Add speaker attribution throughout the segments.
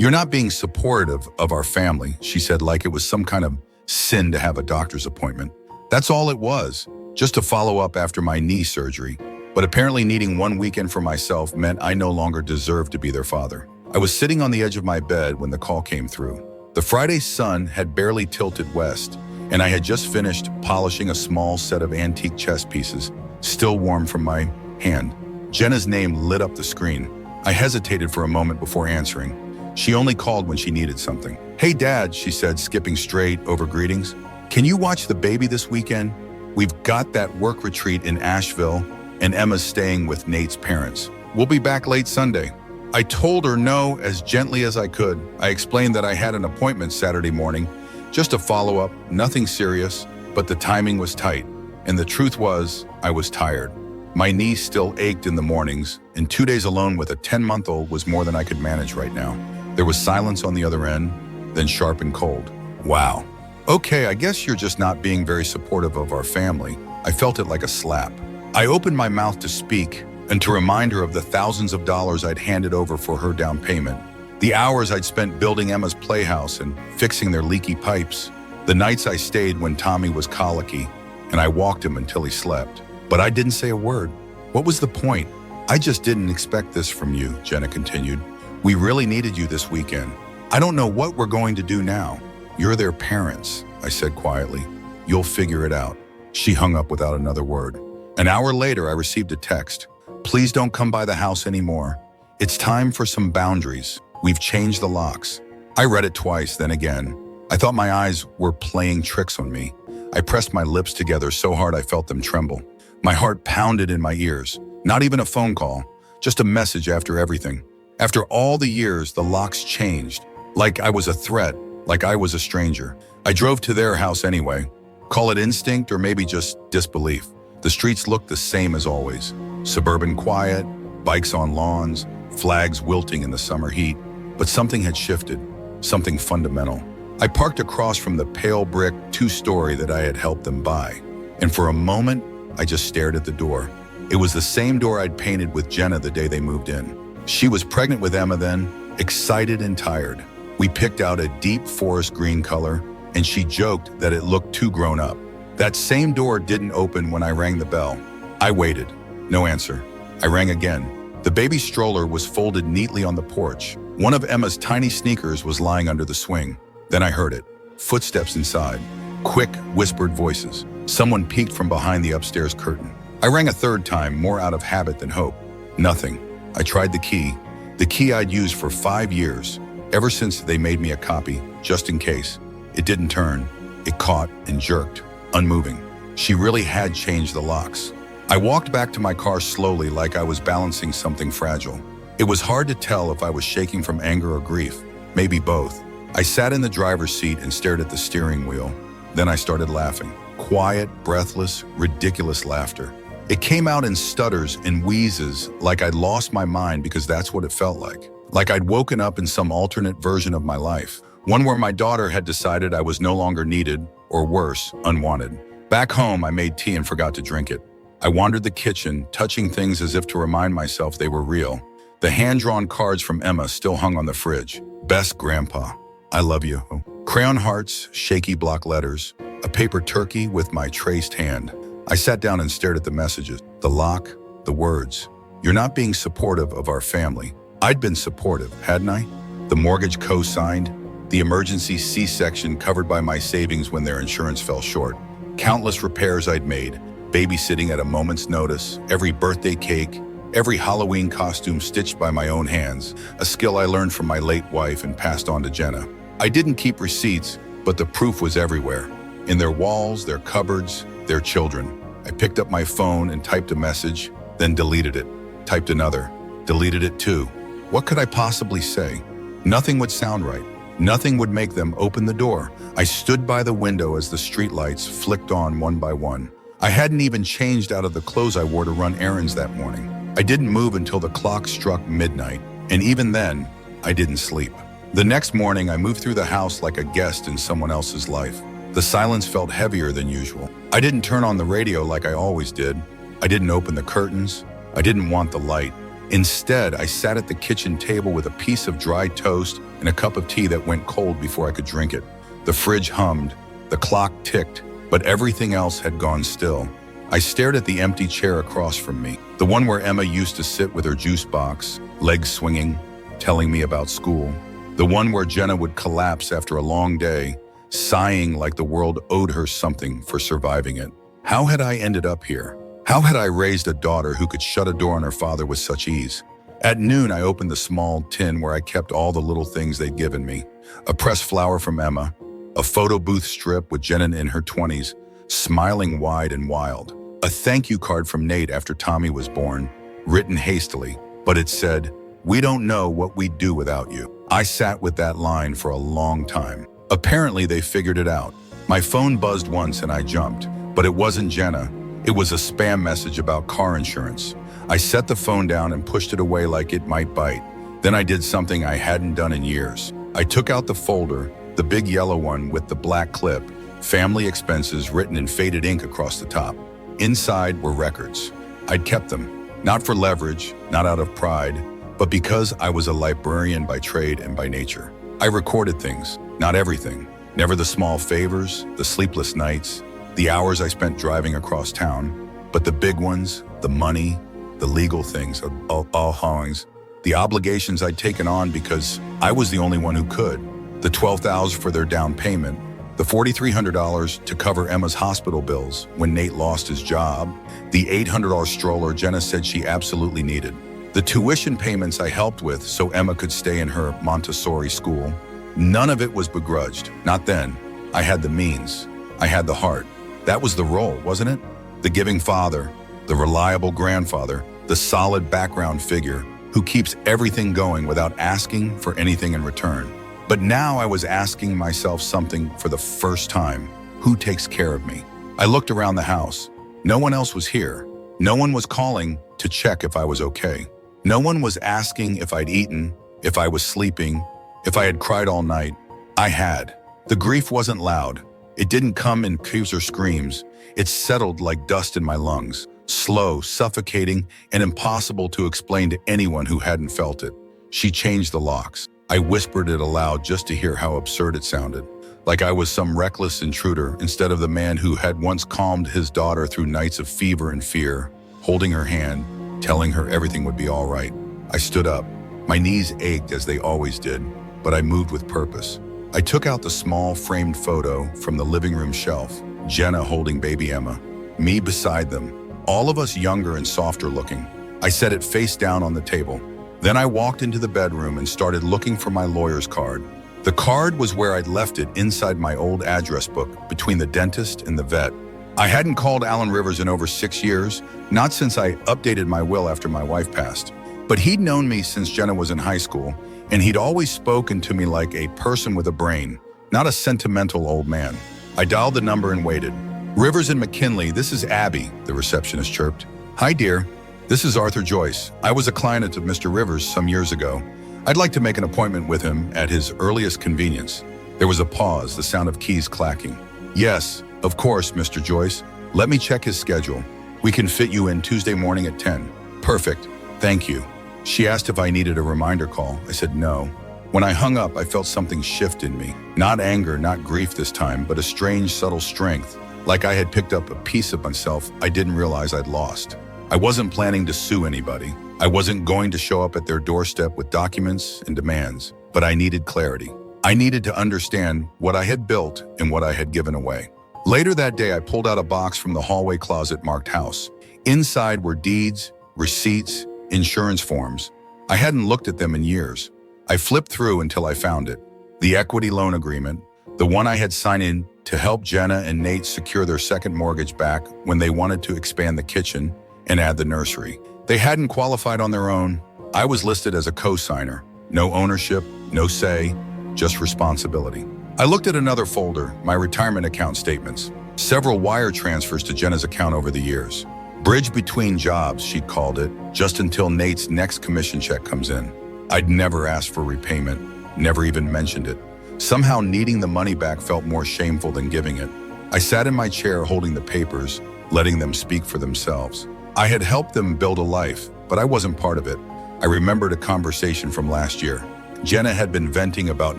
Speaker 1: "You're not being supportive of our family," she said like it was some kind of sin to have a doctor's appointment. That's all it was, just to follow up after my knee surgery. But apparently needing one weekend for myself meant I no longer deserved to be their father. I was sitting on the edge of my bed when the call came through. The Friday sun had barely tilted west, and I had just finished polishing a small set of antique chess pieces, still warm from my hand. Jenna's name lit up the screen. I hesitated for a moment before answering. She only called when she needed something. "Hey, Dad," she said, skipping straight over greetings. "Can you watch the baby this weekend? We've got that work retreat in Asheville, and Emma's staying with Nate's parents. We'll be back late Sunday." I told her no as gently as I could. I explained that I had an appointment Saturday morning, just a follow-up, nothing serious, but the timing was tight. And the truth was, I was tired. My knee still ached in the mornings, and 2 days alone with a 10-month-old was more than I could manage right now. There was silence on the other end, then sharp and cold. "Wow. Okay, I guess you're just not being very supportive of our family." I felt it like a slap. I opened my mouth to speak and to remind her of the thousands of dollars I'd handed over for her down payment, the hours I'd spent building Emma's playhouse and fixing their leaky pipes, the nights I stayed when Tommy was colicky, and I walked him until he slept. But I didn't say a word. What was the point? "I just didn't expect this from you," Jenna continued. "We really needed you this weekend. I don't know what we're going to do now. You're their parents," I said quietly. "You'll figure it out." She hung up without another word. An hour later, I received a text. "Please don't come by the house anymore. It's time for some boundaries. We've changed the locks." I read it twice, then again. I thought my eyes were playing tricks on me. I pressed my lips together so hard I felt them tremble. My heart pounded in my ears. Not even a phone call, just a message after everything. After all the years, the locks changed. Like I was a threat, like I was a stranger. I drove to their house anyway. Call it instinct or maybe just disbelief. The streets looked the same as always. Suburban quiet, bikes on lawns, flags wilting in the summer heat. But something had shifted, something fundamental. I parked across from the pale brick two-story that I had helped them buy. And for a moment, I just stared at the door. It was the same door I'd painted with Jenna the day they moved in. She was pregnant with Emma then, excited and tired. We picked out a deep forest green color, and she joked that it looked too grown up. That same door didn't open when I rang the bell. I waited. No answer. I rang again. The baby stroller was folded neatly on the porch. One of Emma's tiny sneakers was lying under the swing. Then I heard it. Footsteps inside. Quick, whispered voices. Someone peeked from behind the upstairs curtain. I rang a third time, more out of habit than hope. Nothing. I tried the key I'd used for 5 years, ever since they made me a copy, just in case. It didn't turn. It caught and jerked, unmoving. She really had changed the locks. I walked back to my car slowly like I was balancing something fragile. It was hard to tell if I was shaking from anger or grief, maybe both. I sat in the driver's seat and stared at the steering wheel. Then I started laughing. Quiet, breathless, ridiculous laughter. It came out in stutters and wheezes like I'd lost my mind because that's what it felt like. Like I'd woken up in some alternate version of my life. One where my daughter had decided I was no longer needed, or worse, unwanted. Back home, I made tea and forgot to drink it. I wandered the kitchen, touching things as if to remind myself they were real. The hand-drawn cards from Emma still hung on the fridge. Best Grandpa, I love you. Crayon hearts, shaky block letters, a paper turkey with my traced hand. I sat down and stared at the messages, the lock, the words. "You're not being supportive of our family." I'd been supportive, hadn't I? The mortgage co-signed, the emergency C-section covered by my savings when their insurance fell short, countless repairs I'd made, babysitting at a moment's notice, every birthday cake, every Halloween costume stitched by my own hands, a skill I learned from my late wife and passed on to Jenna. I didn't keep receipts, but the proof was everywhere. In their walls, their cupboards, their children. I picked up my phone and typed a message, then deleted it. Typed another, deleted it too. What could I possibly say? Nothing would sound right. Nothing would make them open the door. I stood by the window as the streetlights flicked on one by one. I hadn't even changed out of the clothes I wore to run errands that morning. I didn't move until the clock struck midnight, and even then, I didn't sleep. The next morning, I moved through the house like a guest in someone else's life. The silence felt heavier than usual. I didn't turn on the radio like I always did. I didn't open the curtains. I didn't want the light. Instead, I sat at the kitchen table with a piece of dry toast and a cup of tea that went cold before I could drink it. The fridge hummed, the clock ticked, but everything else had gone still. I stared at the empty chair across from me, the one where Emma used to sit with her juice box, legs swinging, telling me about school. The one where Jenna would collapse after a long day, sighing like the world owed her something for surviving it. How had I ended up here? How had I raised a daughter who could shut a door on her father with such ease? At noon, I opened the small tin where I kept all the little things they'd given me. A pressed flower from Emma, a photo booth strip with Jenna in her 20s, smiling wide and wild. A thank you card from Nate after Tommy was born, written hastily, but it said, "We don't know what we'd do without you." I sat with that line for a long time. Apparently, they figured it out. My phone buzzed once and I jumped, but it wasn't Jenna. It was a spam message about car insurance. I set the phone down and pushed it away like it might bite. Then I did something I hadn't done in years. I took out the folder, the big yellow one with the black clip, family expenses written in faded ink across the top. Inside were records. I'd kept them, not for leverage, not out of pride, but because I was a librarian by trade and by nature. I recorded things, not everything. Never the small favors, the sleepless nights, the hours I spent driving across town, but the big ones, the money, the legal things, all haulings, the obligations I'd taken on because I was the only one who could. The $12,000 for their down payment, the $4,300 to cover Emma's hospital bills when Nate lost his job, the $800 stroller Jenna said she absolutely needed, the tuition payments I helped with so Emma could stay in her Montessori school. None of it was begrudged, not then. I had the means, I had the heart. That was the role, wasn't it? The giving father, the reliable grandfather, the solid background figure who keeps everything going without asking for anything in return. But now I was asking myself something for the first time. Who takes care of me? I looked around the house. No one else was here. No one was calling to check if I was okay. No one was asking if I'd eaten, if I was sleeping, if I had cried all night. I had. The grief wasn't loud. It didn't come in cries or screams. It settled like dust in my lungs, slow, suffocating, and impossible to explain to anyone who hadn't felt it. She changed the locks. I whispered it aloud just to hear how absurd it sounded, like I was some reckless intruder instead of the man who had once calmed his daughter through nights of fever and fear, holding her hand, telling her everything would be all right. I stood up. My knees ached as they always did, but I moved with purpose. I took out the small framed photo from the living room shelf, Jenna holding baby Emma, me beside them, all of us younger and softer looking. I set it face down on the table. Then I walked into the bedroom and started looking for my lawyer's card. The card was where I'd left it inside my old address book between the dentist and the vet. I hadn't called Alan Rivers in over 6 years, not since I updated my will after my wife passed. But he'd known me since Jenna was in high school, and he'd always spoken to me like a person with a brain, not a sentimental old man. I dialed the number and waited. "Rivers and McKinley, this is Abby," the receptionist chirped. "Hi, dear. This is Arthur Joyce. I was a client of Mr. Rivers some years ago. I'd like to make an appointment with him at his earliest convenience." There was a pause, the sound of keys clacking. "Yes, of course, Mr. Joyce. Let me check his schedule. We can fit you in Tuesday morning at 10. "Perfect. Thank you." She asked if I needed a reminder call. I said no. When I hung up, I felt something shift in me. Not anger, not grief this time, but a strange, subtle strength, like I had picked up a piece of myself I didn't realize I'd lost. I wasn't planning to sue anybody. I wasn't going to show up at their doorstep with documents and demands, but I needed clarity. I needed to understand what I had built and what I had given away. Later that day, I pulled out a box from the hallway closet marked house. Inside were deeds, receipts, insurance forms. I hadn't looked at them in years. I flipped through until I found it. The equity loan agreement, the one I had signed in to help Jenna and Nate secure their second mortgage back when they wanted to expand the kitchen and add the nursery. They hadn't qualified on their own. I was listed as a co-signer. No ownership, no say, just responsibility. I looked at another folder, my retirement account statements. Several wire transfers to Jenna's account over the years. Bridge between jobs, she'd called it, just until Nate's next commission check comes in. I'd never asked for repayment, never even mentioned it. Somehow needing the money back felt more shameful than giving it. I sat in my chair holding the papers, letting them speak for themselves. I had helped them build a life, but I wasn't part of it. I remembered a conversation from last year. Jenna had been venting about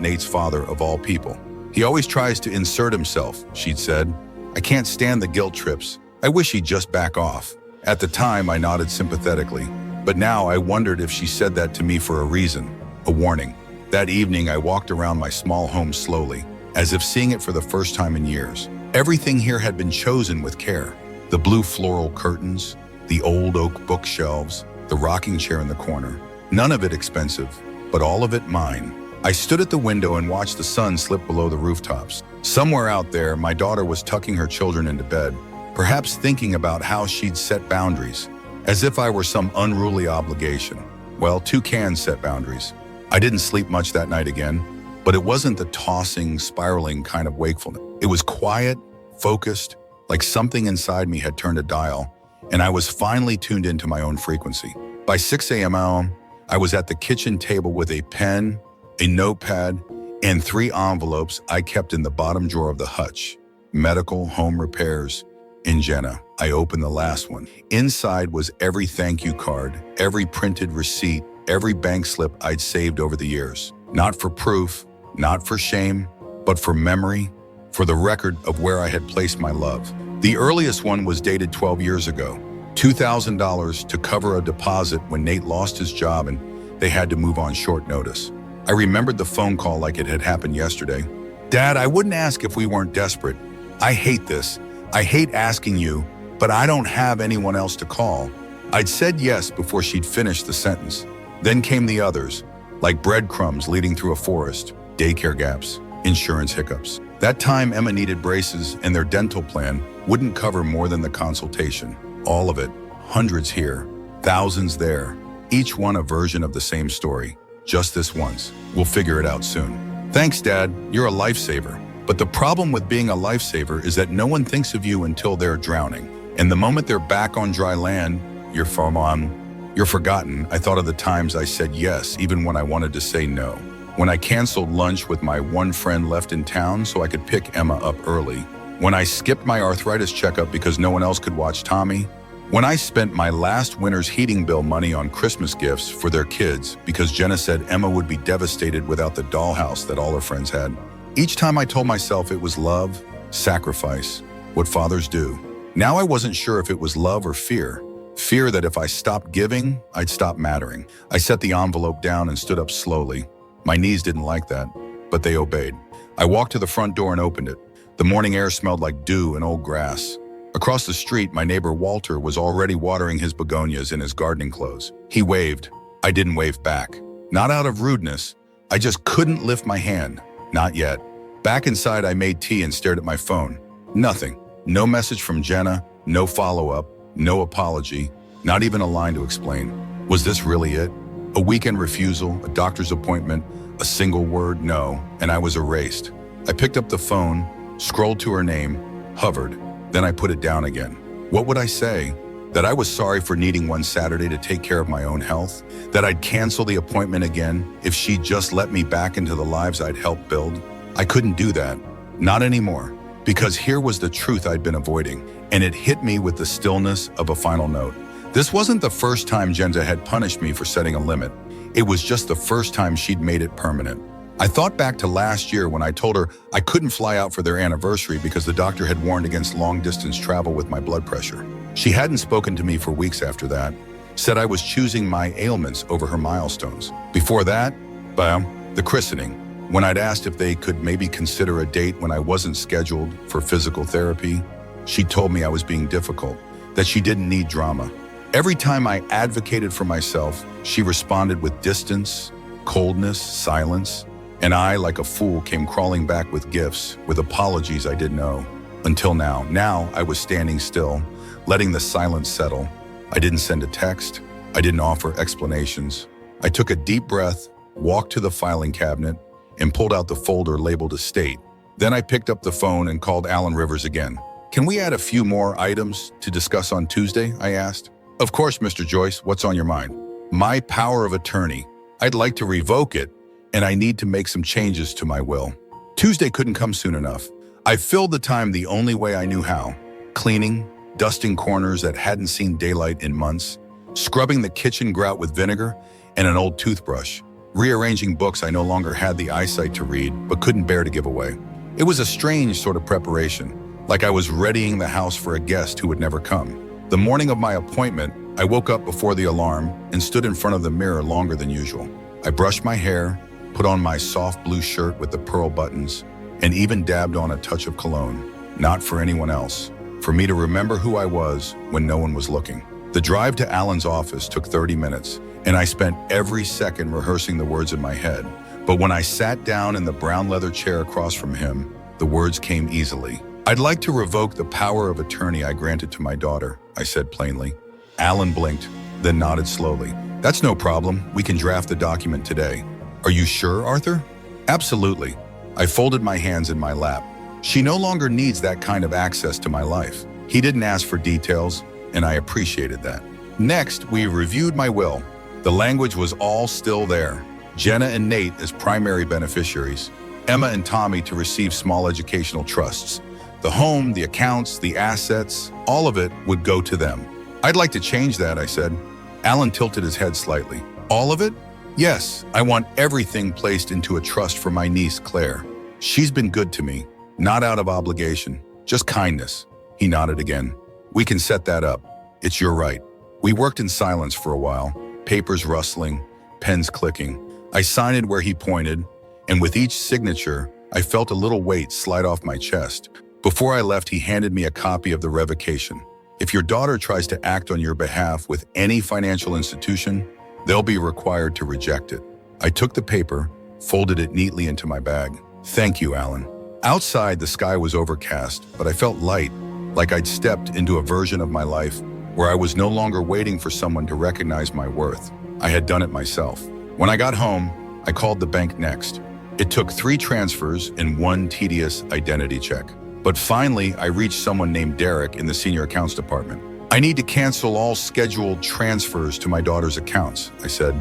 Speaker 1: Nate's father of all people. He always tries to insert himself, she'd said. I can't stand the guilt trips. I wish he'd just back off. At the time, I nodded sympathetically. But now I wondered if she said that to me for a reason, a warning. That evening, I walked around my small home slowly, as if seeing it for the first time in years. Everything here had been chosen with care. The blue floral curtains, the old oak bookshelves, the rocking chair in the corner. None of it expensive, but all of it mine. I stood at the window and watched the sun slip below the rooftops. Somewhere out there, my daughter was tucking her children into bed, perhaps thinking about how she'd set boundaries, as if I were some unruly obligation. Well, two can set boundaries. I didn't sleep much that night again, but it wasn't the tossing, spiraling kind of wakefulness. It was quiet, focused, like something inside me had turned a dial, and I was finally tuned into my own frequency. By 6 a.m. I was at the kitchen table with a pen, a notepad, and 3 envelopes I kept in the bottom drawer of the hutch. Medical, home repairs, and Jenna. I opened the last one. Inside was every thank you card, every printed receipt, every bank slip I'd saved over the years. Not for proof, not for shame, but for memory, for the record of where I had placed my love. The earliest one was dated 12 years ago. $2,000 to cover a deposit when Nate lost his job and they had to move on short notice. I remembered the phone call like it had happened yesterday. Dad, I wouldn't ask if we weren't desperate. I hate this. I hate asking you, but I don't have anyone else to call. I'd said yes before she'd finished the sentence. Then came the others, like breadcrumbs leading through a forest, daycare gaps, insurance hiccups. That time Emma needed braces and their dental plan wouldn't cover more than the consultation. All of it, hundreds here, thousands there, each one a version of the same story. Just this once. We'll figure it out soon. Thanks, Dad. You're a lifesaver. But the problem with being a lifesaver is that no one thinks of you until they're drowning. And the moment they're back on dry land, you're forgotten. I thought of the times I said yes, even when I wanted to say no. When I canceled lunch with my one friend left in town so I could pick Emma up early. When I skipped my arthritis checkup because no one else could watch Tommy. When I spent my last winter's heating bill money on Christmas gifts for their kids because Jenna said Emma would be devastated without the dollhouse that all her friends had. Each time I told myself it was love, sacrifice, what fathers do. Now I wasn't sure if it was love or fear. Fear that if I stopped giving, I'd stop mattering. I set the envelope down and stood up slowly. My knees didn't like that, but they obeyed. I walked to the front door and opened it. The morning air smelled like dew and old grass. Across the street, my neighbor Walter was already watering his begonias in his gardening clothes. He waved. I didn't wave back. Not out of rudeness. I just couldn't lift my hand. Not yet. Back inside, I made tea and stared at my phone. Nothing. No message from Jenna, no follow-up, no apology, not even a line to explain. Was this really it? A weekend refusal, a doctor's appointment, a single word no, and I was erased. I picked up the phone, scrolled to her name, hovered. Then I put it down again. What would I say? That I was sorry for needing one Saturday to take care of my own health? That I'd cancel the appointment again if she'd just let me back into the lives I'd helped build? I couldn't do that. Not anymore. Because here was the truth I'd been avoiding, and it hit me with the stillness of a final note. This wasn't the first time Jenna had punished me for setting a limit. It was just the first time she'd made it permanent. I thought back to last year when I told her I couldn't fly out for their anniversary because the doctor had warned against long-distance travel with my blood pressure. She hadn't spoken to me for weeks after that, said I was choosing my ailments over her milestones. Before that, the christening, when I'd asked if they could maybe consider a date when I wasn't scheduled for physical therapy, she told me I was being difficult, that she didn't need drama. Every time I advocated for myself, she responded with distance, coldness, silence. And I, like a fool, came crawling back with gifts, with apologies I didn't owe. Until now. Now I was standing still, letting the silence settle. I didn't send a text. I didn't offer explanations. I took a deep breath, walked to the filing cabinet, and pulled out the folder labeled Estate. Then I picked up the phone and called Alan Rivers again. Can we add a few more items to discuss on Tuesday? I asked. Of course, Mr. Joyce. What's on your mind? My power of attorney. I'd like to revoke it, and I need to make some changes to my will. Tuesday couldn't come soon enough. I filled the time the only way I knew how. Cleaning, dusting corners that hadn't seen daylight in months, scrubbing the kitchen grout with vinegar, and an old toothbrush, rearranging books I no longer had the eyesight to read but couldn't bear to give away. It was a strange sort of preparation, like I was readying the house for a guest who would never come. The morning of my appointment, I woke up before the alarm and stood in front of the mirror longer than usual. I brushed my hair, put on my soft blue shirt with the pearl buttons, and even dabbed on a touch of cologne. Not for anyone else, for me to remember who I was when no one was looking. The drive to Alan's office took 30 minutes, and I spent every second rehearsing the words in my head. But when I sat down in the brown leather chair across from him, the words came easily. "I'd like to revoke the power of attorney I granted to my daughter," I said plainly. Alan blinked, then nodded slowly. "That's no problem. We can draft the document today." "Are you sure, Arthur?" "Absolutely." I folded my hands in my lap. She no longer needs that kind of access to my life. He didn't ask for details, and I appreciated that. Next, we reviewed my will. The language was all still there. Jenna and Nate as primary beneficiaries, Emma and Tommy to receive small educational trusts. The home, the accounts, the assets, all of it would go to them. "I'd like to change that," I said. Alan tilted his head slightly. "All of it?" "Yes, I want everything placed into a trust for my niece, Claire. She's been good to me, not out of obligation, just kindness." He nodded again. "We can set that up. It's your right." We worked in silence for a while, papers rustling, pens clicking. I signed where he pointed, and with each signature, I felt a little weight slide off my chest. Before I left, he handed me a copy of the revocation. "If your daughter tries to act on your behalf with any financial institution, they'll be required to reject it." I took the paper, folded it neatly into my bag. "Thank you, Alan." Outside, the sky was overcast, but I felt light, like I'd stepped into a version of my life where I was no longer waiting for someone to recognize my worth. I had done it myself. When I got home, I called the bank next. It took 3 transfers and 1 tedious identity check. But finally, I reached someone named Derek in the senior accounts department. "I need to cancel all scheduled transfers to my daughter's accounts," I said.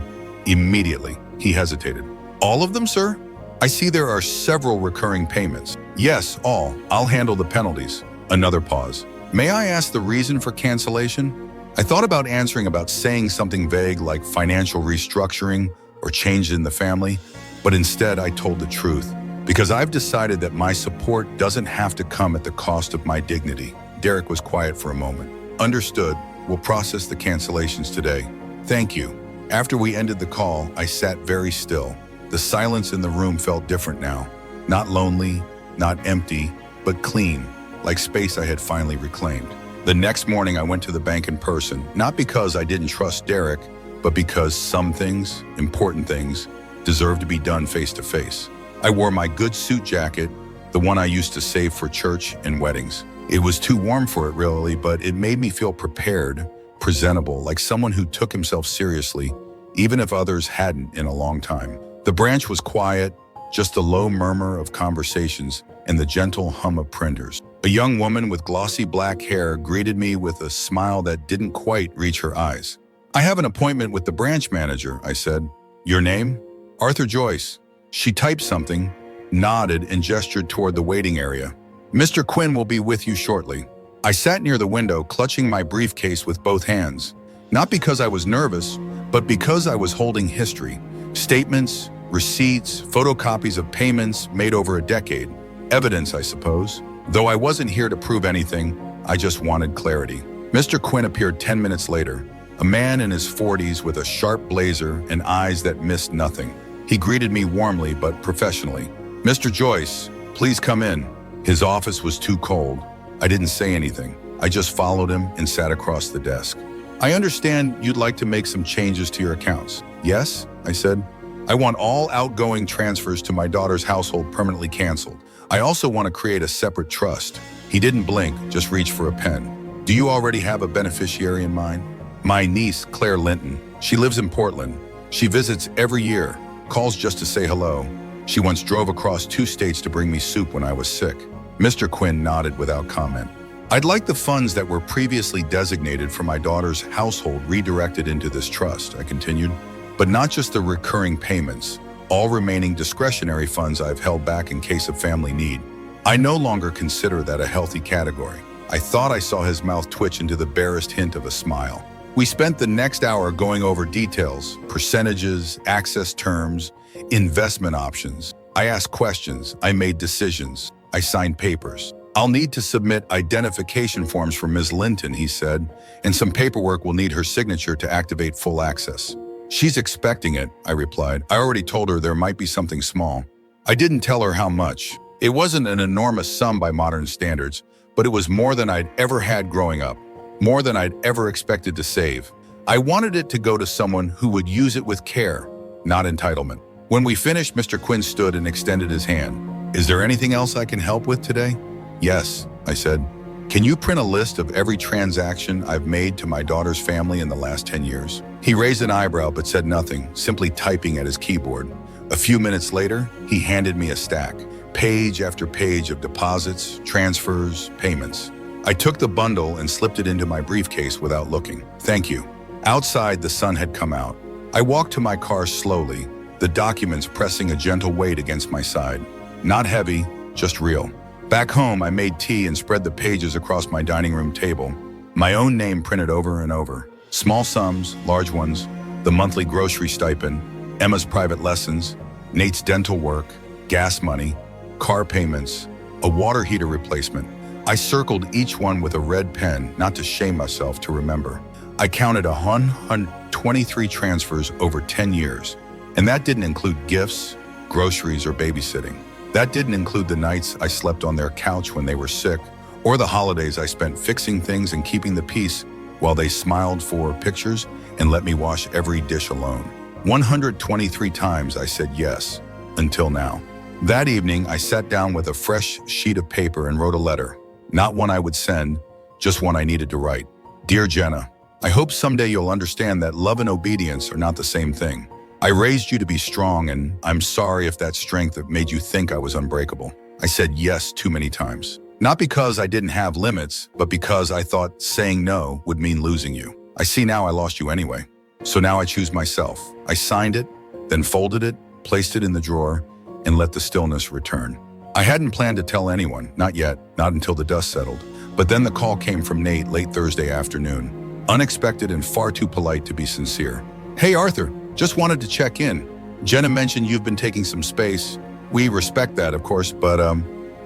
Speaker 1: "Immediately." He hesitated. "All of them, sir? I see there are several recurring payments." "Yes, all. I'll handle the penalties." Another pause. "May I ask the reason for cancellation?" I thought about answering about saying something vague like financial restructuring or change in the family, but instead I told the truth. "Because I've decided that my support doesn't have to come at the cost of my dignity." Derek was quiet for a moment. "Understood. We'll process the cancellations today." "Thank you." After we ended the call, I sat very still. The silence in the room felt different now. Not lonely, not empty, but clean, like space I had finally reclaimed. The next morning I went to the bank in person, not because I didn't trust Derek, but because some things, important things, deserved to be done face to face. I wore my good suit jacket, the one I used to save for church and weddings. It was too warm for it really, but it made me feel prepared, presentable, like someone who took himself seriously, even if others hadn't in a long time. The branch was quiet, just a low murmur of conversations and the gentle hum of printers. A young woman with glossy black hair greeted me with a smile that didn't quite reach her eyes. "I have an appointment with the branch manager," I said. "Your name?" "Arthur Joyce." She typed something, nodded, and gestured toward the waiting area. "Mr. Quinn will be with you shortly." I sat near the window, clutching my briefcase with both hands. Not because I was nervous, but because I was holding history. Statements, receipts, photocopies of payments made over a decade. Evidence, I suppose. Though I wasn't here to prove anything, I just wanted clarity. Mr. Quinn appeared 10 minutes later, a man in his 40s with a sharp blazer and eyes that missed nothing. He greeted me warmly but professionally. "Mr. Joyce, please come in." His office was too cold. I didn't say anything. I just followed him and sat across the desk. "I understand you'd like to make some changes to your accounts." "Yes," I said. "I want all outgoing transfers to my daughter's household permanently canceled. I also want to create a separate trust." He didn't blink, just reached for a pen. "Do you already have a beneficiary in mind?" "My niece, Claire Linton. She lives in Portland. She visits every year, calls just to say hello. She once drove across 2 states to bring me soup when I was sick." Mr. Quinn nodded without comment. "I'd like the funds that were previously designated for my daughter's household redirected into this trust," I continued. "But not just the recurring payments, all remaining discretionary funds I've held back in case of family need. I no longer consider that a healthy category." I thought I saw his mouth twitch into the barest hint of a smile. We spent the next hour going over details, percentages, access terms, investment options. I asked questions, I made decisions, I signed papers. I'll need to submit identification forms for Ms. Linton, he said, and some paperwork will need her signature to activate full access. She's expecting it, I replied. I already told her there might be something small. I didn't tell her how much. It wasn't an enormous sum by modern standards, but it was more than I'd ever had growing up, more than I'd ever expected to save. I wanted it to go to someone who would use it with care, not entitlement. When we finished, Mr. Quinn stood and extended his hand. Is there anything else I can help with today? Yes, I said. Can you print a list of every transaction I've made to my daughter's family in the last 10 years? He raised an eyebrow but said nothing, simply typing at his keyboard. A few minutes later, he handed me a stack, page after page of deposits, transfers, payments. I took the bundle and slipped it into my briefcase without looking. Thank you. Outside, the sun had come out. I walked to my car slowly, the documents pressing a gentle weight against my side. Not heavy, just real. Back home, I made tea and spread the pages across my dining room table. My own name printed over and over. Small sums, large ones, the monthly grocery stipend, Emma's private lessons, Nate's dental work, gas money, car payments, a water heater replacement. I circled each one with a red pen, not to shame myself, to remember. I counted 123 transfers over 10 years, and that didn't include gifts, groceries, or babysitting. That didn't include the nights I slept on their couch when they were sick, or the holidays I spent fixing things and keeping the peace while they smiled for pictures and let me wash every dish alone. 123 times I said yes, until now. That evening, I sat down with a fresh sheet of paper and wrote a letter. Not one I would send, just one I needed to write. Dear Jenna, I hope someday you'll understand that love and obedience are not the same thing. I raised you to be strong, and I'm sorry if that strength made you think I was unbreakable. I said yes too many times. Not because I didn't have limits, but because I thought saying no would mean losing you. I see now I lost you anyway. So now I choose myself. I signed it, then folded it, placed it in the drawer, and let the stillness return. I hadn't planned to tell anyone, not yet, not until the dust settled. But then the call came from Nate late Thursday afternoon. Unexpected and far too polite to be sincere. Hey Arthur, just wanted to check in. Jenna mentioned you've been taking some space. We respect that, of course, but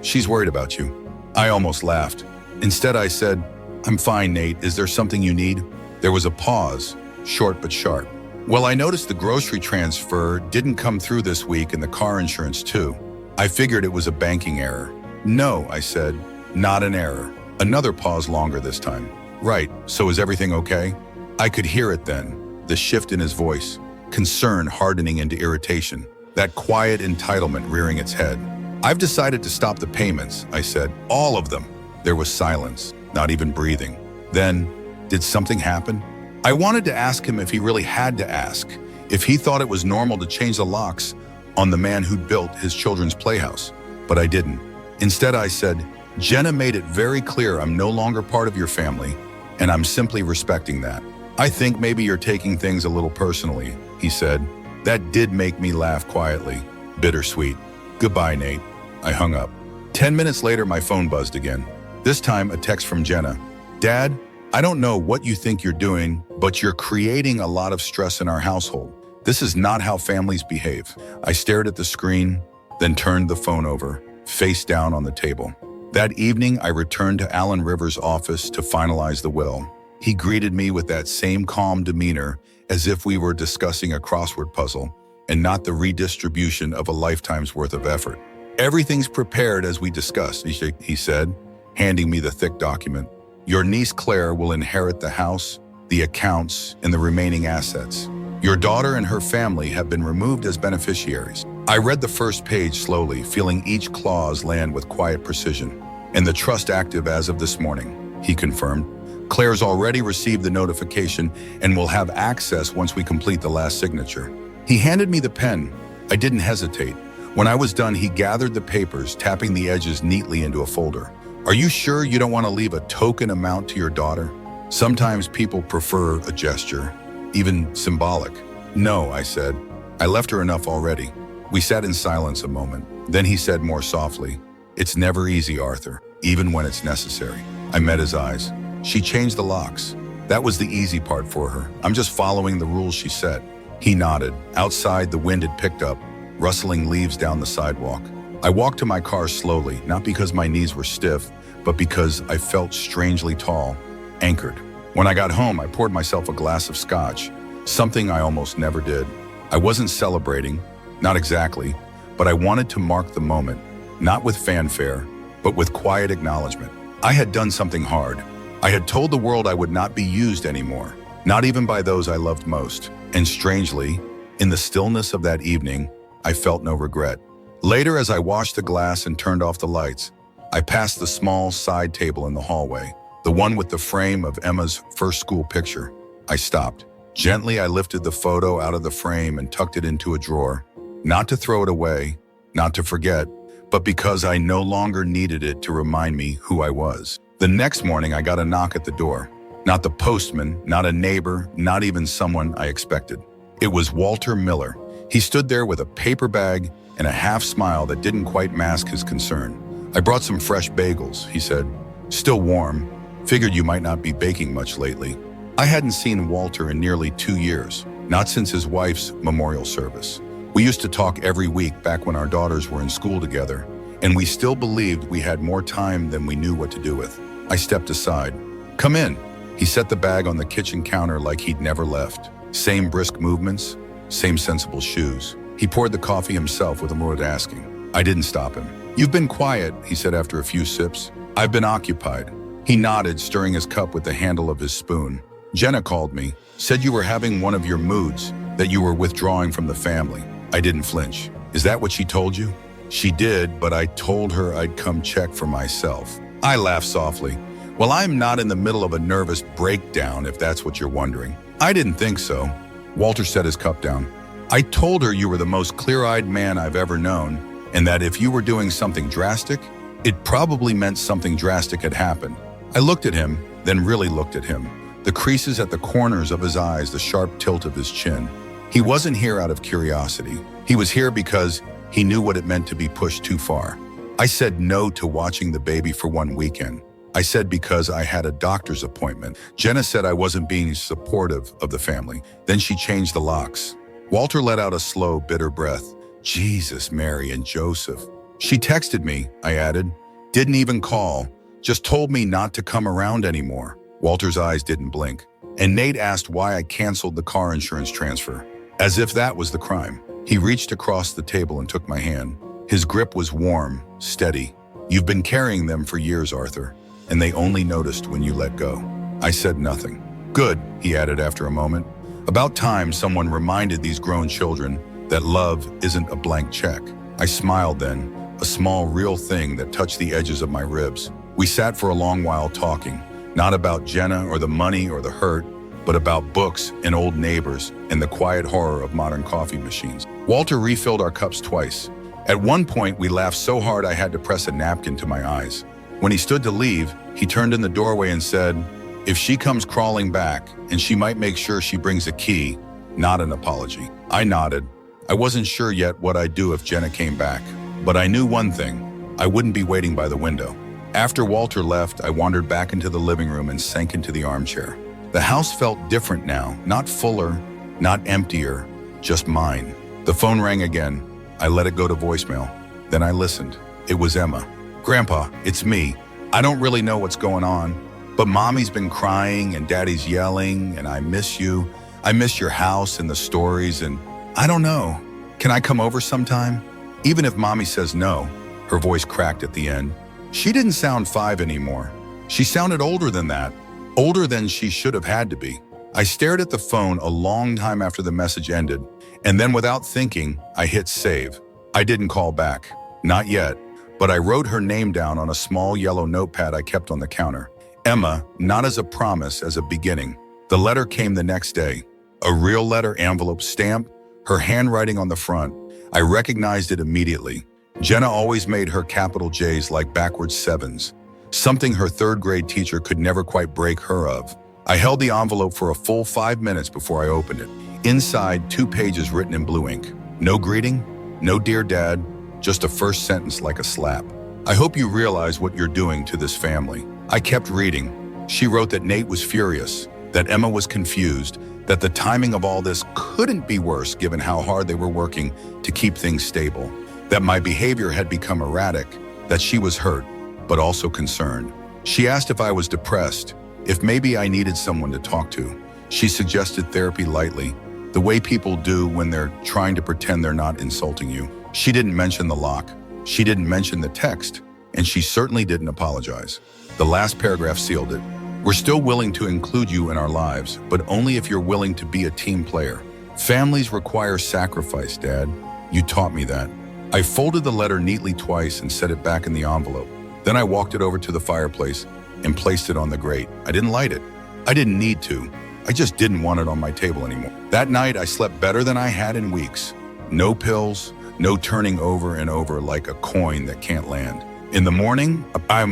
Speaker 1: she's worried about you. I almost laughed. Instead, I said, I'm fine, Nate. Is there something you need? There was a pause, short but sharp. Well, I noticed the grocery transfer didn't come through this week and the car insurance too. I figured it was a banking error. No, I said, not an error. Another pause longer this time. Right, so is everything okay? I could hear it then, the shift in his voice. Concern hardening into irritation, that quiet entitlement rearing its head. I've decided to stop the payments, I said, all of them. There was silence, not even breathing. Then, did something happen? I wanted to ask him if he really had to ask, if he thought it was normal to change the locks on the man who'd built his children's playhouse, but I didn't. Instead, I said, Jenna made it very clear I'm no longer part of your family, and I'm simply respecting that. I think maybe you're taking things a little personally, he said. That did make me laugh quietly. Bittersweet. Goodbye, Nate. I hung up. 10 minutes later, my phone buzzed again. This time, a text from Jenna. Dad, I don't know what you think you're doing, but you're creating a lot of stress in our household. This is not how families behave. I stared at the screen, then turned the phone over, face down on the table. That evening, I returned to Alan Rivers' office to finalize the will. He greeted me with that same calm demeanor, as if we were discussing a crossword puzzle and not the redistribution of a lifetime's worth of effort. Everything's prepared as we discussed, he said, handing me the thick document. Your niece Claire will inherit the house, the accounts, and the remaining assets. Your daughter and her family have been removed as beneficiaries. I read the first page slowly, feeling each clause land with quiet precision. And the trust active as of this morning, he confirmed. Claire's already received the notification and will have access once we complete the last signature. He handed me the pen. I didn't hesitate. When I was done, he gathered the papers, tapping the edges neatly into a folder. Are you sure you don't want to leave a token amount to your daughter? Sometimes people prefer a gesture, even symbolic. No, I said. I left her enough already. We sat in silence a moment. Then he said more softly, It's never easy, Arthur, even when it's necessary. I met his eyes. She changed the locks, That was the easy part for her. I'm just following the rules she set. He nodded. Outside, the wind had picked up, rustling leaves down the sidewalk. I walked to my car slowly, not because my knees were stiff, but because I felt strangely tall, anchored. When I got home, I poured myself a glass of scotch, something I almost never did. I wasn't celebrating, not exactly, but I wanted to mark the moment, not with fanfare, but with quiet acknowledgement. I had done something hard. I had told the world I would not be used anymore, not even by those I loved most. And strangely, in the stillness of that evening, I felt no regret. Later, as I washed the glass and turned off the lights, I passed the small side table in the hallway, the one with the frame of Emma's first school picture. I stopped. Gently, I lifted the photo out of the frame and tucked it into a drawer, not to throw it away, not to forget, but because I no longer needed it to remind me who I was. The next morning, I got a knock at the door. Not the postman, not a neighbor, not even someone I expected. It was Walter Miller. He stood there with a paper bag and a half smile that didn't quite mask his concern. "I brought some fresh bagels," he said. "Still warm. Figured you might not be baking much lately." I hadn't seen Walter in nearly 2 years, not since his wife's memorial service. We used to talk every week back when our daughters were in school together, and we still believed we had more time than we knew what to do with. I stepped aside. "Come in." He set the bag on the kitchen counter like he'd never left. Same brisk movements, same sensible shoes. He poured the coffee himself without asking. I didn't stop him. "You've been quiet," he said after a few sips. "I've been occupied." He nodded, stirring his cup with the handle of his spoon. "Jenna called me, said you were having one of your moods, that you were withdrawing from the family." I didn't flinch. "Is that what she told you?" "She did, but I told her I'd come check for myself." I laughed softly. "Well, I'm not in the middle of a nervous breakdown, if that's what you're wondering." "I didn't think so." Walter set his cup down. "I told her you were the most clear-eyed man I've ever known, and that if you were doing something drastic, it probably meant something drastic had happened." I looked at him, then really looked at him. The creases at the corners of his eyes, the sharp tilt of his chin. He wasn't here out of curiosity. He was here because he knew what it meant to be pushed too far. I said no to watching the baby for one weekend. I said because I had a doctor's appointment. Jenna said I wasn't being supportive of the family. Then she changed the locks. Walter let out a slow, bitter breath. "Jesus, Mary, and Joseph." "She texted me," I added. "Didn't even call. Just told me not to come around anymore." Walter's eyes didn't blink. "And Nate asked why I canceled the car insurance transfer." As if that was the crime. He reached across the table and took my hand. His grip was warm, steady. "You've been carrying them for years, Arthur, and they only noticed when you let go." I said nothing. "Good," he added after a moment. "About time someone reminded these grown children that love isn't a blank check." I smiled then, a small, real thing that touched the edges of my ribs. We sat for a long while talking, not about Jenna or the money or the hurt, but about books and old neighbors and the quiet horror of modern coffee machines. Walter refilled our cups twice. At one point, we laughed so hard I had to press a napkin to my eyes. When he stood to leave, he turned in the doorway and said, "If she comes crawling back, and she might make sure she brings a key, not an apology." I nodded. I wasn't sure yet what I'd do if Jenna came back, but I knew one thing. I wouldn't be waiting by the window. After Walter left, I wandered back into the living room and sank into the armchair. The house felt different now, not fuller, not emptier, just mine. The phone rang again. I let it go to voicemail. Then I listened. It was Emma. "Grandpa, it's me. I don't really know what's going on, but Mommy's been crying and Daddy's yelling, and I miss you. I miss your house and the stories, and I don't know. Can I come over sometime?" Even if Mommy says no, her voice cracked at the end. She didn't sound 5 anymore. She sounded older than that. Older than she should have had to be. I stared at the phone a long time after the message ended, and then without thinking, I hit save. I didn't call back. Not yet, but I wrote her name down on a small yellow notepad I kept on the counter. Emma, not as a promise, as a beginning. The letter came the next day. A real letter, envelope, stamp, her handwriting on the front. I recognized it immediately. Jenna always made her capital J's like backwards 7s. Something her 3rd grade teacher could never quite break her of. I held the envelope for a full 5 minutes before I opened it. Inside, 2 pages written in blue ink. No greeting, no dear Dad, just a first sentence like a slap. "I hope you realize what you're doing to this family." I kept reading. She wrote that Nate was furious, that Emma was confused, that the timing of all this couldn't be worse given how hard they were working to keep things stable, that my behavior had become erratic, that she was hurt, but also concerned. She asked if I was depressed, if maybe I needed someone to talk to. She suggested therapy lightly, the way people do when they're trying to pretend they're not insulting you. She didn't mention the lock. She didn't mention the text, and she certainly didn't apologize. The last paragraph sealed it. We're still willing to include you in our lives, but only if you're willing to be a team player. Families require sacrifice, Dad. You taught me that. I folded the letter neatly twice and set it back in the envelope. Then I walked it over to the fireplace and placed it on the grate. I didn't light it. I didn't need to. I just didn't want it on my table anymore. That night, I slept better than I had in weeks. No pills, no turning over and over like a coin that can't land. In the morning, I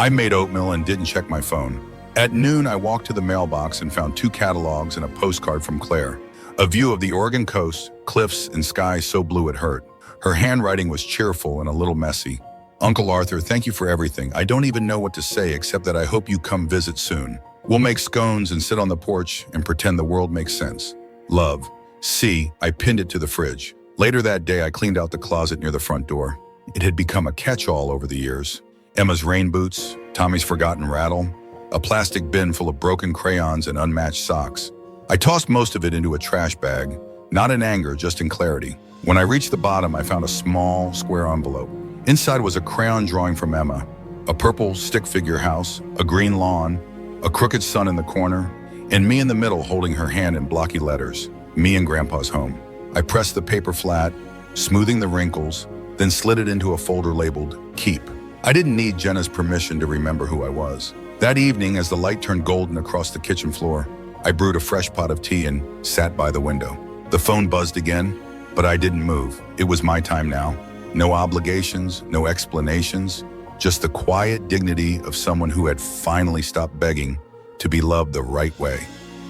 Speaker 1: made oatmeal and didn't check my phone. At noon, I walked to the mailbox and found 2 catalogs and a postcard from Claire. A view of the Oregon coast, cliffs, and sky so blue it hurt. Her handwriting was cheerful and a little messy. Uncle Arthur, thank you for everything. I don't even know what to say except that I hope you come visit soon. We'll make scones and sit on the porch and pretend the world makes sense. Love. C. I pinned it to the fridge. Later that day, I cleaned out the closet near the front door. It had become a catch-all over the years. Emma's rain boots, Tommy's forgotten rattle, a plastic bin full of broken crayons and unmatched socks. I tossed most of it into a trash bag, not in anger, just in clarity. When I reached the bottom, I found a small, square envelope. Inside was a crayon drawing from Emma, a purple stick figure house, a green lawn, a crooked sun in the corner, and me in the middle holding her hand in blocky letters, me and Grandpa's home. I pressed the paper flat, smoothing the wrinkles, then slid it into a folder labeled Keep. I didn't need Jenna's permission to remember who I was. That evening, as the light turned golden across the kitchen floor, I brewed a fresh pot of tea and sat by the window. The phone buzzed again, but I didn't move. It was my time now. No obligations, no explanations, just the quiet dignity of someone who had finally stopped begging to be loved the right way.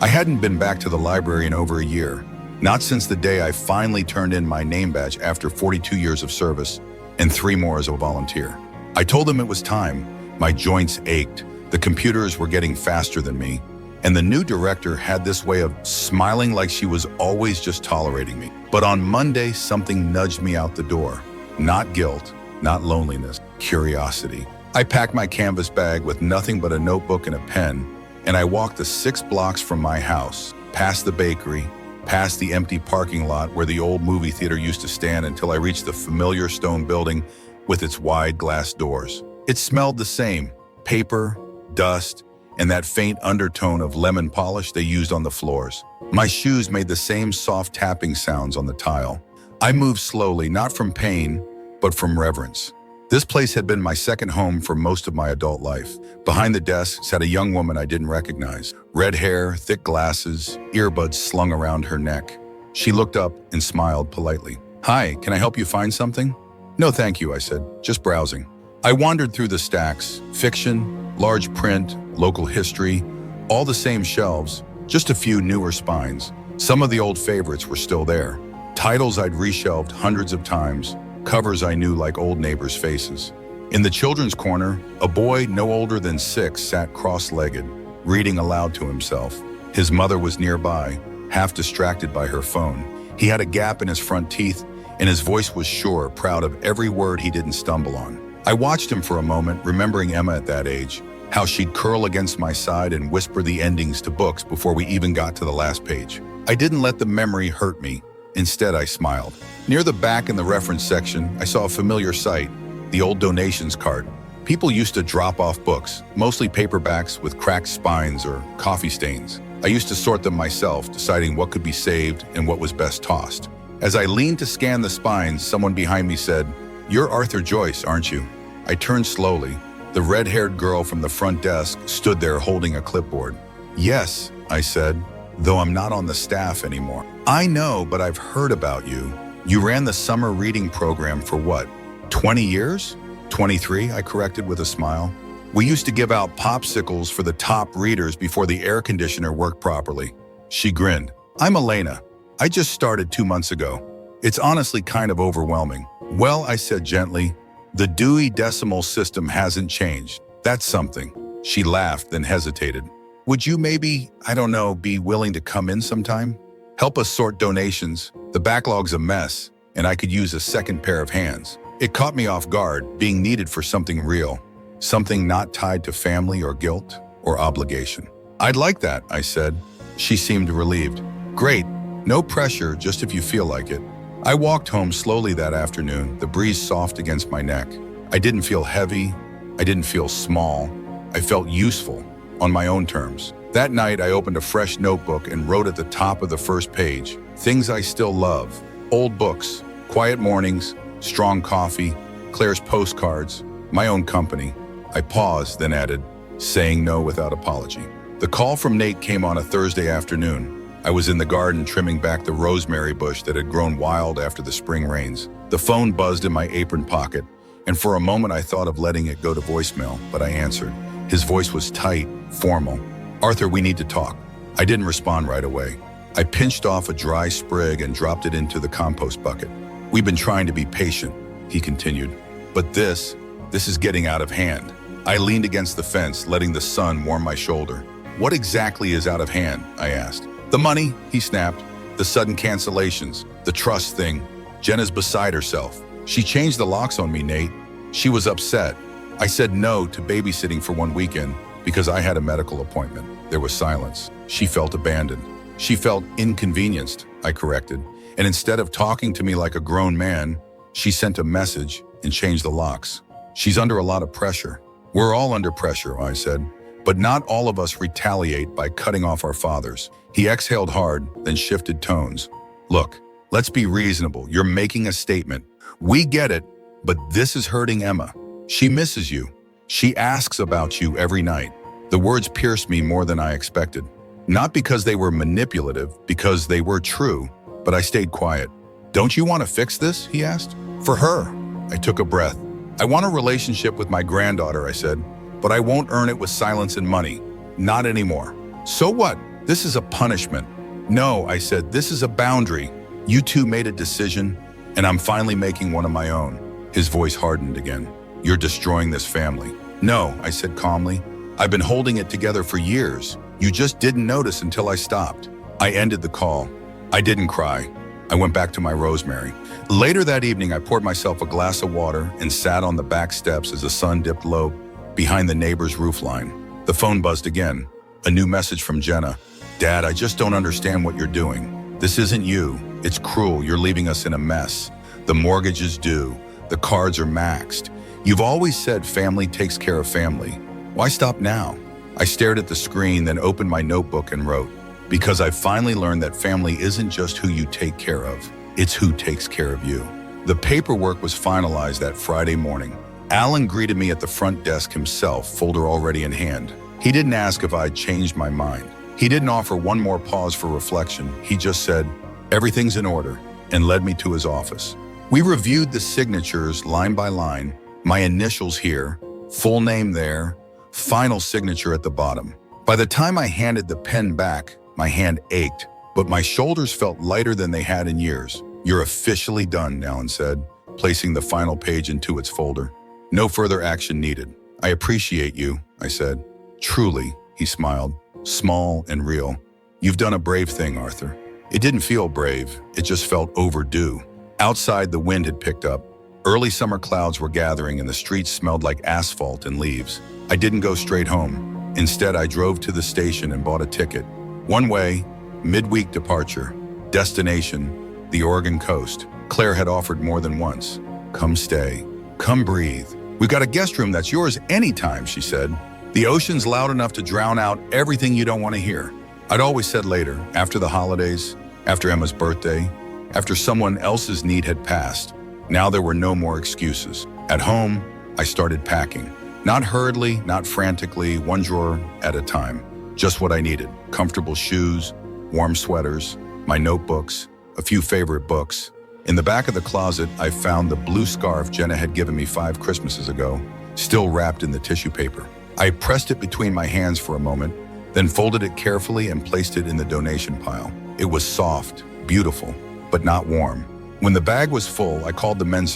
Speaker 1: I hadn't been back to the library in over a year, not since the day I finally turned in my name badge after 42 years of service and 3 more as a volunteer. I told them it was time. My joints ached, the computers were getting faster than me, and the new director had this way of smiling like she was always just tolerating me. But on Monday, something nudged me out the door. Not guilt, not loneliness, curiosity. I packed my canvas bag with nothing but a notebook and a pen, and I walked the 6 blocks from my house, past the bakery, past the empty parking lot where the old movie theater used to stand until I reached the familiar stone building with its wide glass doors. It smelled the same, paper, dust, and that faint undertone of lemon polish they used on the floors. My shoes made the same soft tapping sounds on the tile. I moved slowly, not from pain, but from reverence. This place had been my second home for most of my adult life. Behind the desk sat a young woman I didn't recognize. Red hair, thick glasses, earbuds slung around her neck. She looked up and smiled politely. "Hi, can I help you find something?" "No, thank you," I said, "just browsing." I wandered through the stacks, fiction, large print, local history, all the same shelves, just a few newer spines. Some of the old favorites were still there. Titles I'd reshelved hundreds of times, covers I knew like old neighbors' faces. In the children's corner, a boy no older than 6 sat cross-legged, reading aloud to himself. His mother was nearby, half distracted by her phone. He had a gap in his front teeth, and his voice was sure, proud of every word he didn't stumble on. I watched him for a moment, remembering Emma at that age, how she'd curl against my side and whisper the endings to books before we even got to the last page. I didn't let the memory hurt me. Instead, I smiled. Near the back in the reference section, I saw a familiar sight, the old donations cart. People used to drop off books, mostly paperbacks with cracked spines or coffee stains. I used to sort them myself, deciding what could be saved and what was best tossed. As I leaned to scan the spines, someone behind me said, "You're Arthur Joyce, aren't you?" I turned slowly. The red-haired girl from the front desk stood there holding a clipboard. "Yes," I said, "though I'm not on the staff anymore." "I know, but I've heard about you. You ran the summer reading program for what, 20 years? 23, I corrected with a smile. We used to give out popsicles for the top readers before the air conditioner worked properly. She grinned. "I'm Elena. I just started 2 months ago. It's honestly kind of overwhelming." "Well," I said gently, "the Dewey Decimal System hasn't changed. That's something." She laughed, then hesitated. Would you maybe, I don't know, be willing to come in sometime? Help us sort donations. The backlog's a mess, and I could use a second pair of hands. It caught me off guard, being needed for something real, something not tied to family or guilt or obligation. I'd like that, I said. She seemed relieved. Great, no pressure, just if you feel like it. I walked home slowly that afternoon, the breeze soft against my neck. I didn't feel heavy. I didn't feel small. I felt useful, on my own terms. That night, I opened a fresh notebook and wrote at the top of the first page, things I still love, old books, quiet mornings, strong coffee, Claire's postcards, my own company. I paused, then added, saying no without apology. The call from Nate came on a Thursday afternoon. I was in the garden trimming back the rosemary bush that had grown wild after the spring rains. The phone buzzed in my apron pocket, and for a moment I thought of letting it go to voicemail, but I answered. His voice was tight, formal. Arthur, we need to talk. I didn't respond right away. I pinched off a dry sprig and dropped it into the compost bucket. We've been trying to be patient, he continued. But this is getting out of hand. I leaned against the fence, letting the sun warm my shoulder. What exactly is out of hand? I asked. The money, he snapped. The sudden cancellations, the trust thing. Jenna's beside herself. She changed the locks on me, Nate. She was upset. I said no to babysitting for one weekend because I had a medical appointment. There was silence. She felt abandoned. She felt inconvenienced, I corrected. And instead of talking to me like a grown man, she sent a message and changed the locks. She's under a lot of pressure. We're all under pressure, I said. But not all of us retaliate by cutting off our fathers. He exhaled hard, then shifted tones. Look, let's be reasonable. You're making a statement. We get it, but this is hurting Emma. She misses you. She asks about you every night. The words pierced me more than I expected. Not because they were manipulative, because they were true, but I stayed quiet. Don't you want to fix this? He asked. For her. I took a breath. I want a relationship with my granddaughter, I said, but I won't earn it with silence and money. Not anymore. So what? This is a punishment. No, I said, this is a boundary. You two made a decision, and I'm finally making one of my own. His voice hardened again. You're destroying this family. No, I said calmly. I've been holding it together for years. You just didn't notice until I stopped. I ended the call. I didn't cry. I went back to my rosemary. Later that evening, I poured myself a glass of water and sat on the back steps as the sun dipped low behind the neighbor's roofline. The phone buzzed again. A new message from Jenna. Dad, I just don't understand what you're doing. This isn't you. It's cruel. You're leaving us in a mess. The mortgage is due. The cards are maxed. You've always said family takes care of family. Why stop now? I stared at the screen, then opened my notebook and wrote, because I've finally learned that family isn't just who you take care of. It's who takes care of you. The paperwork was finalized that Friday morning. Alan greeted me at the front desk himself, folder already in hand. He didn't ask if I'd changed my mind. He didn't offer one more pause for reflection. He just said, everything's in order, and led me to his office. We reviewed the signatures line by line, my initials here, full name there, final signature at the bottom. By the time I handed the pen back, my hand ached, but my shoulders felt lighter than they had in years. You're officially done, Alan said, placing the final page into its folder. No further action needed. I appreciate you, I said. Truly, he smiled, small and real. You've done a brave thing, Arthur. It didn't feel brave, it just felt overdue. Outside, the wind had picked up. Early summer clouds were gathering and the streets smelled like asphalt and leaves. I didn't go straight home. Instead, I drove to the station and bought a ticket. One way, midweek departure. Destination, the Oregon coast. Claire had offered more than once. Come stay. Come breathe. We've got a guest room that's yours anytime, she said. The ocean's loud enough to drown out everything you don't want to hear. I'd always said later, after the holidays, after Emma's birthday, after someone else's need had passed. Now there were no more excuses. At home, I started packing. Not hurriedly, not frantically, one drawer at a time. Just what I needed. Comfortable shoes, warm sweaters, my notebooks, a few favorite books. In the back of the closet, I found the blue scarf Jenna had given me 5 Christmases ago, still wrapped in the tissue paper. I pressed it between my hands for a moment, then folded it carefully and placed it in the donation pile. It was soft, beautiful, but not warm. When the bag was full, I called the men's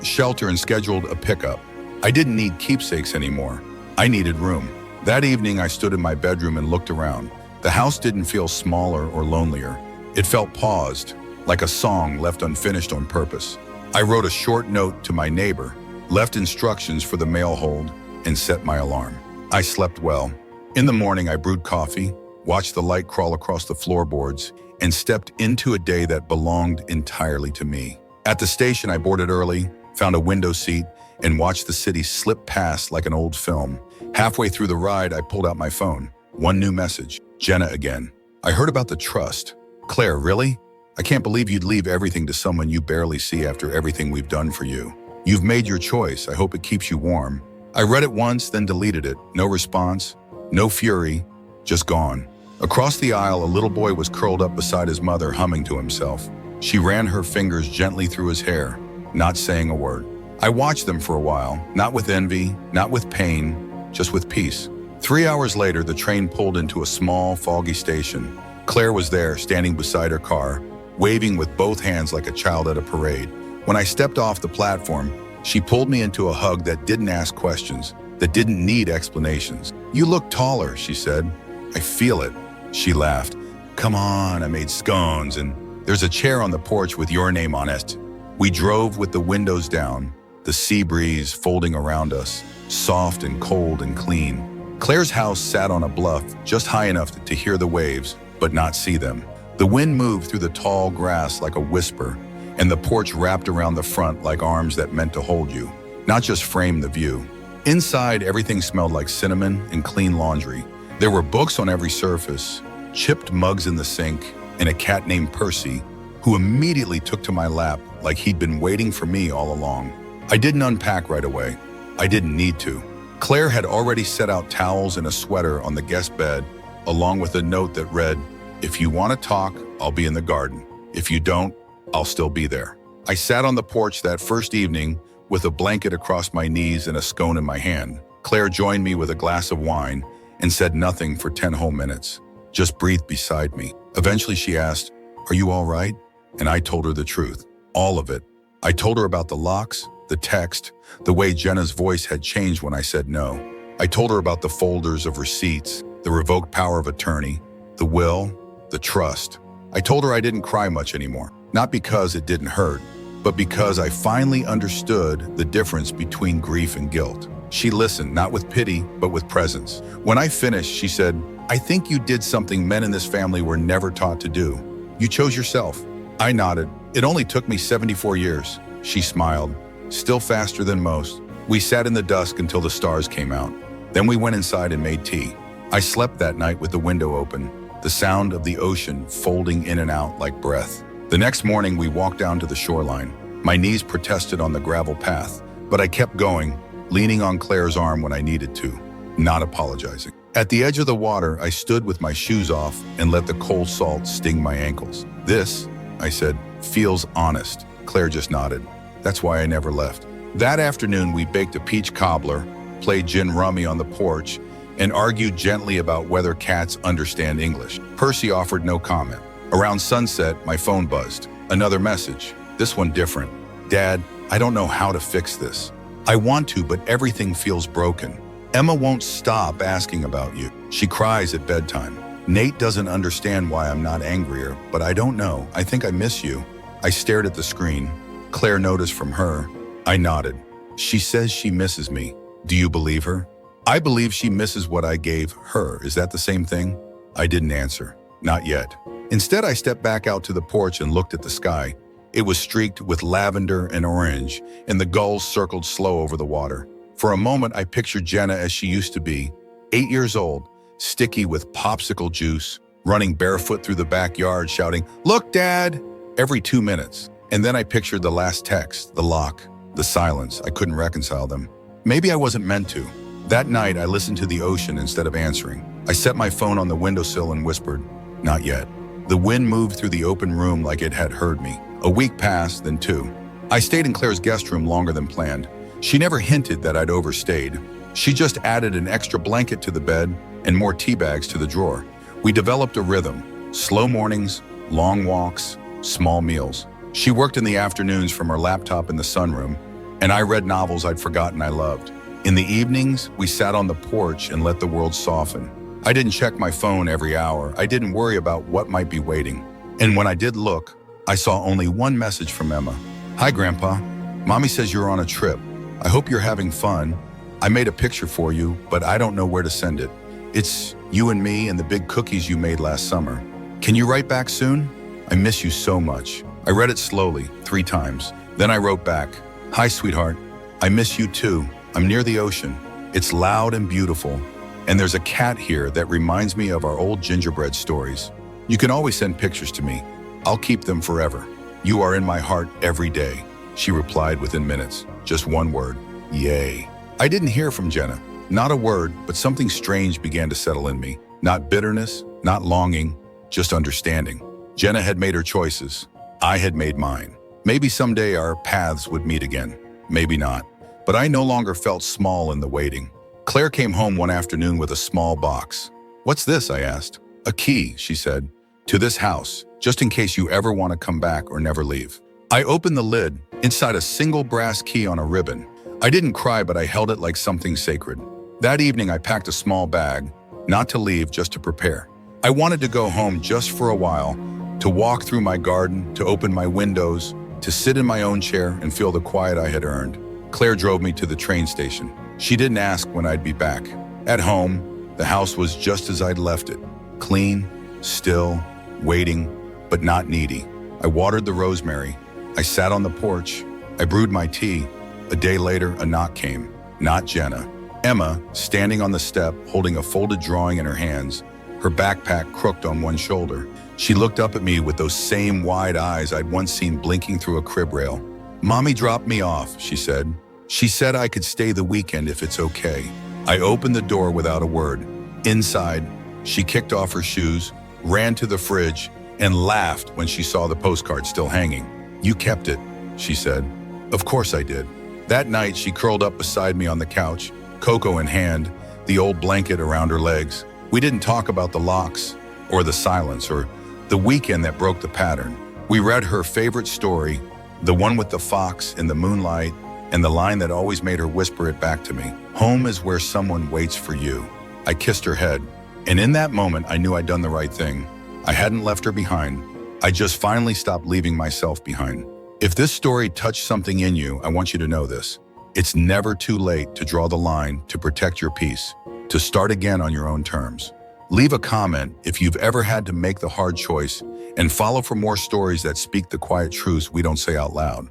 Speaker 1: shelter and scheduled a pickup. I didn't need keepsakes anymore. I needed room. That evening, I stood in my bedroom and looked around. The house didn't feel smaller or lonelier. It felt paused, like a song left unfinished on purpose. I wrote a short note to my neighbor, left instructions for the mail hold, and set my alarm. I slept well. In the morning, I brewed coffee, watched the light crawl across the floorboards, and stepped into a day that belonged entirely to me. At the station, I boarded early, found a window seat, and watched the city slip past like an old film. Halfway through the ride, I pulled out my phone. One new message. Jenna again. I heard about the trust. Claire, really? I can't believe you'd leave everything to someone you barely see after everything we've done for you. You've made your choice. I hope it keeps you warm. I read it once, then deleted it. No response, no fury, just gone. Across the aisle, a little boy was curled up beside his mother, humming to himself. She ran her fingers gently through his hair, not saying a word. I watched them for a while, not with envy, not with pain, just with peace. 3 hours later, the train pulled into a small, foggy station. Claire was there, standing beside her car, waving with both hands like a child at a parade. When I stepped off the platform, she pulled me into a hug that didn't ask questions, that didn't need explanations. You look taller, she said. I feel it. She laughed. Come on, I made scones, and there's a chair on the porch with your name on it. We drove with the windows down, the sea breeze folding around us, soft and cold and clean. Claire's house sat on a bluff just high enough to hear the waves, but not see them. The wind moved through the tall grass like a whisper, and the porch wrapped around the front like arms that meant to hold you, not just frame the view. Inside, everything smelled like cinnamon and clean laundry. There were books on every surface, chipped mugs in the sink, and a cat named Percy, who immediately took to my lap like he'd been waiting for me all along. I didn't unpack right away. I didn't need to. Claire had already set out towels and a sweater on the guest bed, along with a note that read, "If you want to talk, I'll be in the garden. If you don't, I'll still be there." I sat on the porch that first evening with a blanket across my knees and a scone in my hand. Claire joined me with a glass of wine and said nothing for 10 whole minutes. Just breathed beside me. Eventually she asked, "Are you all right?" And I told her the truth. All of it. I told her about the locks, the text, the way Jenna's voice had changed when I said no. I told her about the folders of receipts, the revoked power of attorney, the will, the trust. I told her I didn't cry much anymore, not because it didn't hurt, but because I finally understood the difference between grief and guilt. She listened, not with pity, but with presence. When I finished, she said, "I think you did something men in this family were never taught to do. You chose yourself." I nodded. "It only took me 74 years. She smiled, still faster than most. We sat in the dusk until the stars came out. Then we went inside and made tea. I slept that night with the window open, the sound of the ocean folding in and out like breath. The next morning, we walked down to the shoreline. My knees protested on the gravel path, but I kept going, leaning on Claire's arm when I needed to, not apologizing. At the edge of the water, I stood with my shoes off and let the cold salt sting my ankles. "This," I said, "feels honest." Claire just nodded. That's why I never left. That afternoon, we baked a peach cobbler, played gin rummy on the porch, and argued gently about whether cats understand English. Percy offered no comment. Around sunset, my phone buzzed. Another message, this one different. "Dad, I don't know how to fix this. I want to, but everything feels broken. Emma won't stop asking about you. She cries at bedtime. Nate doesn't understand why I'm not angrier, but I don't know. I think I miss you." I stared at the screen. Claire noticed from her. I nodded. "She says she misses me. Do you believe her?" "I believe she misses what I gave her. Is that the same thing?" I didn't answer. Not yet. Instead, I stepped back out to the porch and looked at the sky. It was streaked with lavender and orange, and the gulls circled slow over the water. For a moment, I pictured Jenna as she used to be, 8 years old, sticky with popsicle juice, running barefoot through the backyard, shouting, "Look, Dad!" every 2 minutes. And then I pictured the last text, the lock, the silence. I couldn't reconcile them. Maybe I wasn't meant to. That night, I listened to the ocean instead of answering. I set my phone on the windowsill and whispered, "Not yet." The wind moved through the open room like it had heard me. A week passed, then 2. I stayed in Claire's guest room longer than planned. She never hinted that I'd overstayed. She just added an extra blanket to the bed and more tea bags to the drawer. We developed a rhythm: slow mornings, long walks, small meals. She worked in the afternoons from her laptop in the sunroom, and I read novels I'd forgotten I loved. In the evenings, we sat on the porch and let the world soften. I didn't check my phone every hour. I didn't worry about what might be waiting. And when I did look, I saw only one message from Emma. "Hi, Grandpa. Mommy says you're on a trip. I hope you're having fun. I made a picture for you, but I don't know where to send it. It's you and me and the big cookies you made last summer. Can you write back soon? I miss you so much." I read it slowly, 3 times. Then I wrote back, "Hi, sweetheart. I miss you too. I'm near the ocean. It's loud and beautiful. And there's a cat here that reminds me of our old gingerbread stories. You can always send pictures to me. I'll keep them forever. You are in my heart every day." She replied within minutes, just one word, "Yay." I didn't hear from Jenna. Not a word, but something strange began to settle in me. Not bitterness, not longing, just understanding. Jenna had made her choices. I had made mine. Maybe someday our paths would meet again. Maybe not. But I no longer felt small in the waiting. Claire came home one afternoon with a small box. "What's this?" I asked. "A key," she said, "to this house, just in case you ever want to come back or never leave." I opened the lid, inside a single brass key on a ribbon. I didn't cry, but I held it like something sacred. That evening, I packed a small bag, not to leave, just to prepare. I wanted to go home just for a while, to walk through my garden, to open my windows, to sit in my own chair and feel the quiet I had earned. Claire drove me to the train station. She didn't ask when I'd be back. At home, the house was just as I'd left it. Clean, still, waiting, but not needy. I watered the rosemary. I sat on the porch. I brewed my tea. A day later, a knock came. Not Jenna. Emma, standing on the step, holding a folded drawing in her hands, her backpack crooked on one shoulder. She looked up at me with those same wide eyes I'd once seen blinking through a crib rail. "Mommy dropped me off," she said. "She said I could stay the weekend if it's okay." I opened the door without a word. Inside, she kicked off her shoes, ran to the fridge, and laughed when she saw the postcard still hanging. "You kept it," she said. Of course I did. That night, she curled up beside me on the couch, cocoa in hand, the old blanket around her legs. We didn't talk about the locks, or the silence, or the weekend that broke the pattern. We read her favorite story, the one with the fox in the moonlight, and the line that always made her whisper it back to me. "Home is where someone waits for you." I kissed her head, and in that moment, I knew I'd done the right thing. I hadn't left her behind. I just finally stopped leaving myself behind. If this story touched something in you, I want you to know this. It's never too late to draw the line, to protect your peace, to start again on your own terms. Leave a comment if you've ever had to make the hard choice, and follow for more stories that speak the quiet truths we don't say out loud.